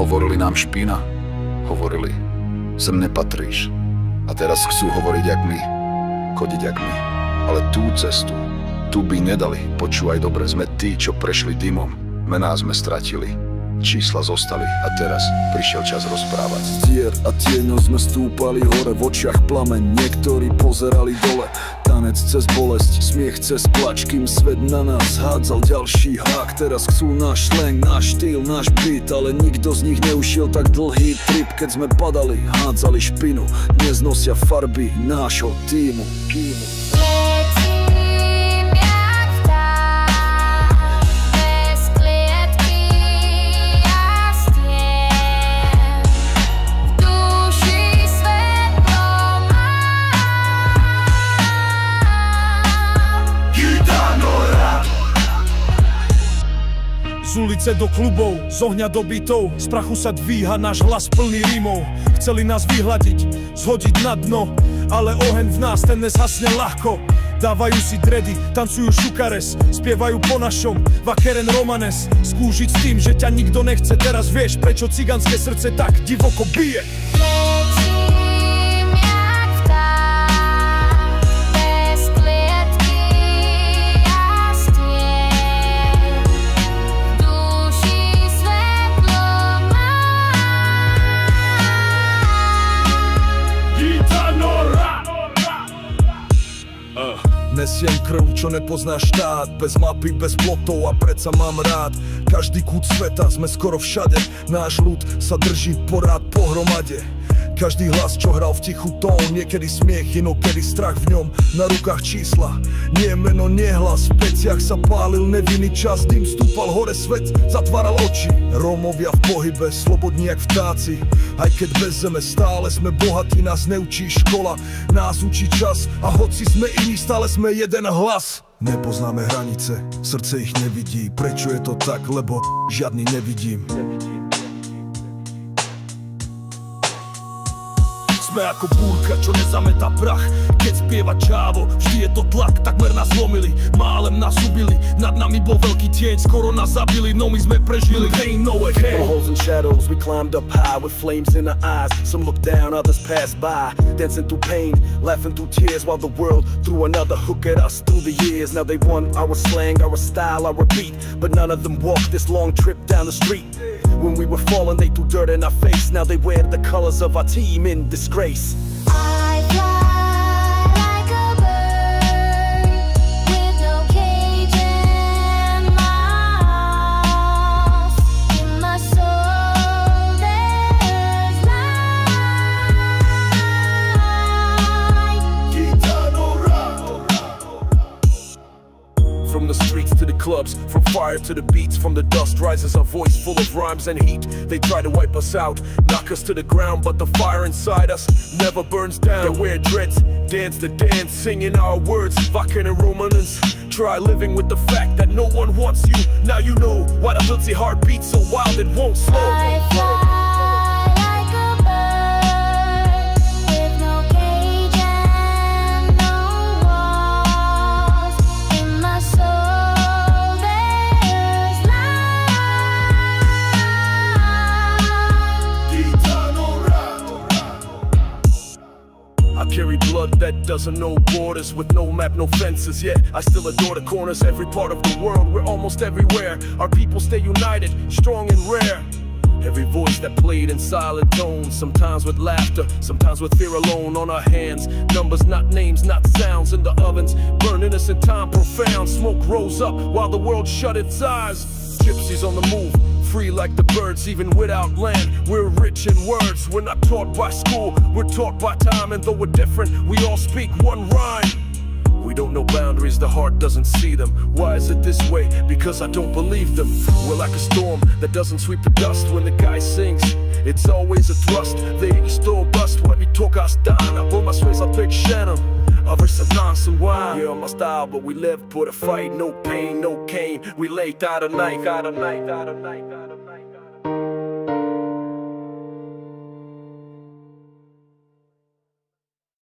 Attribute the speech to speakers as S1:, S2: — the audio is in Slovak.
S1: Hovorili nám špina, hovorili, sem nepatríš. A teraz chcú hovoriť jak my, chodiť jak my. Ale tú cestu, tu by nedali. Počúvaj dobre, sme tí, čo prešli dymom. Mená sme stratili, čísla zostali a teraz prišiel čas rozprávať.
S2: Z dier a tieňov sme stúpali hore, v očiach plameň, niektorí pozerali dole. Tanec cez bolesť, smiech cez plač, kým svet na nás hádzal ďalší hák. Teraz chcú náš slang, náš štýl, náš beat, ale nikto z nich neušiel tak dlhý trip. Keď sme padali, hádzali špinu, dnes nosia farby nášho tímu.
S3: Z ulice do klubov, z ohňa do bytov, z prachu sa dvíha náš hlas plný rímov. Chceli nás vyhľadiť, zhodiť na dno, ale oheň v nás ten nezhasne ľahko. Dávajú si dredy, tancujú šukares, spievajú po našom, vakeren romanes. Skúžiť s tým, že ťa nikto nechce, teraz vieš, prečo cigánske srdce tak divoko bije.
S2: Nesiem krv, čo nepozná štát, bez mapy, bez plotov a predsa mám rád každý kút sveta, sme skoro všade, náš ľud sa drží porád pohromade. Každý hlas, čo hral v tichu tón, niekedy smiech, inokedy strach v ňom. Na rukách čísla, nie meno, nie hlas. V peciach sa pálil nevinný čas, dým stúpal hore, svet zatváral oči. Rómovia v pohybe, slobodní jak vtáci. Aj keď bez zeme stále sme bohatí, nás neučí škola, nás učí čas. A hoci sme iní, stále sme jeden hlas. Nepoznáme hranice, srdce ich nevidí. Prečo je to tak? Lebo žiadny nevidím. Sme ako búrka, čo nezametá prach. Keď spieva Čávo, vždy je to tlak. Takmer nás zlomili, málem nás ubili. Nad nami bol veľký tieň, skoro nás zabili. No my sme prežili, ain't no way.
S4: From holes and shadows, we climbed up high with flames in our eyes. Some looked down, others passed by. Dancing through pain, laughing through tears, while the world threw another hook at us through the years. Now they want our slang, our style, our beat, but none of them walked this long trip down the street. When we were falling, they threw dirt in our face. Now they wear the colors of our team in disgrace.
S5: I fly like a bird with no cage and miles. In my soul there's light.
S2: From the streets to the clubs, from fire to the beats, from the dust rises a voice full of rhymes and heat. They try to wipe us out, knock us to the ground, but the fire inside us never burns down. They wear dreads, dance the dance, singing our words, Vakken and Romanens. Try living with the fact that no one wants you. Now you know why the guilty heart beats so wild it won't slow.
S5: I fly like a bird with no cage and no walls. In my soul there's light.
S2: I carry blood that doesn't know borders, with no map, no fences, yet I still adore the corners. Every part of the world, we're almost everywhere. Our people stay united, strong and rare. Every voice that played in silent tones, sometimes with laughter, sometimes with fear alone. On our hands, numbers, not names, not sounds. In the ovens, burn innocent time profound. Smoke rose up while the world shut its eyes. Gypsies on the move, free like the birds, even without land. We're rich in words, we're not taught by school, we're taught by time. And though we're different, we all speak one rhyme. We don't know boundaries, the heart doesn't see them. Why is it this way? Because I don't believe them. We're like a storm that doesn't sweep the dust when the guy sings. It's always a thrust, they står bust. When vi tågar stanna på my space, I'll pick Shannon. Av resonans and wine. Yeah, my style, but we live for the fight. No pain, no gain. We late out of night, out of night, out of night, out of night.